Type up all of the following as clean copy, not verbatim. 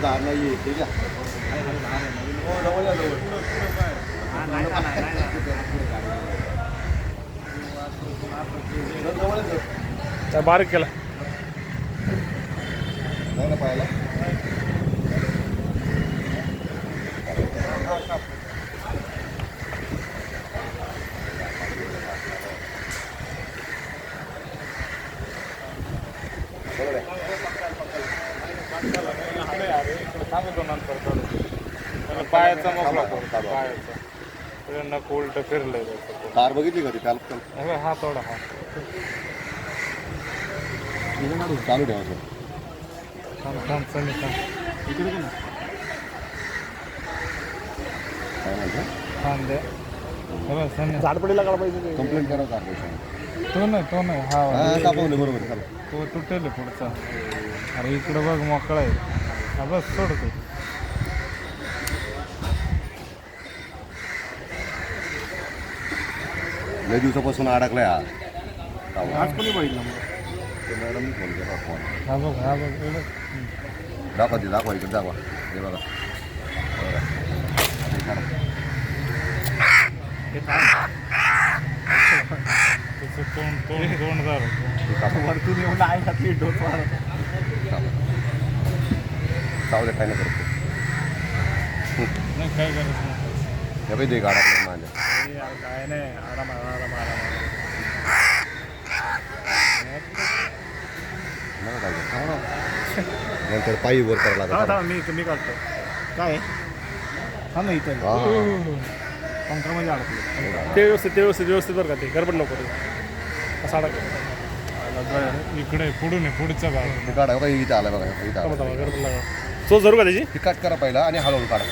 दार नाही ठीक आहे बारीक केला नाही ना पाहायला सांगतो नंतर पायाचा मोकळा पायाचा उलट फिरलंय कार बघितली का ती त्याला हा थोडा हा चालू ठेवायचं इकडे काय म्हणतो झाडपडीला काढा पाहिजे कंप्लेंट करा कार तो नाही हा दाखवले बरोबर चला तो तुटेल पुढचा अरे इकडं बघ मोकळा आहे हा बस सोडतो लय दिवसापासून अडकलाय हा आज कोणी बघितलं मॅडमनी फोन केला फोन हा बघ दाखवा इकडे दाखवा हे बघा त्याचं तोंड झालं वरतून येऊन आहे का ती डोस चावले काय नाही करतो नाही काय करायचं नाही हे बाई दे गाडा माझ्या काय नाही आराम नंतर पायी वर करायला लागला मी काढतो काय हा नाही इथं पंखामध्ये अडकलं ते व्यवस्थित बरं का ते गडबड नको असं अडकलं इकडे पुढचा भाग गाडा बघा इथं आला बघा इथं आला गडबड लागा सो जरूर का त्याची ती कट करा पहिला आणि हळूहळू काढा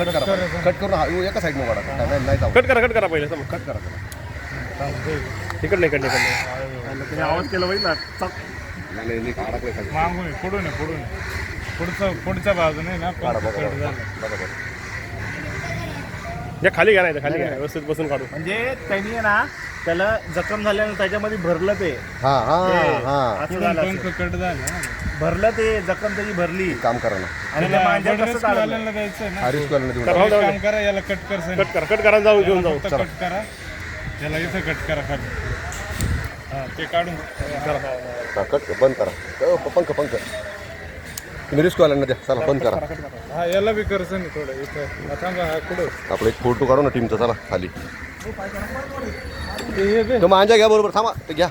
कट करून एका साईडनं काढा नाही जाऊ कट करा पहिले समज कट करा इकडे त्याने आवाज केला पाहिजे नाही अडकलं मागून पुढच्या बाजूने ना बरोबर या खाली घ्या नाही खाली घ्या व्यवस्थित बसून काढू म्हणजे त्यांनी ना त्याला जखम झाल्यानं त्याच्यामध्ये भरलं ते कट झालं भरलं ते जखम त्याची भरली काम करा ना आणि त्या मांज्या कसं चालवलं द्यायचं ना हरीश काम करा याला कट करा जाऊ घेऊन जाऊ कट करा याला इथं कट करा खाली हा ते काढून कट बंद करा पंख तुम्ही रिस्क वाल्यांना द्या चला बंद करा हा याला बी करायचं नाही थोडं इथं थांबा हा कुठं आपलं एक फोटो काढू ना टीमचा चला खाली तो मांजा घ्या बरोबर थांबा ते घ्या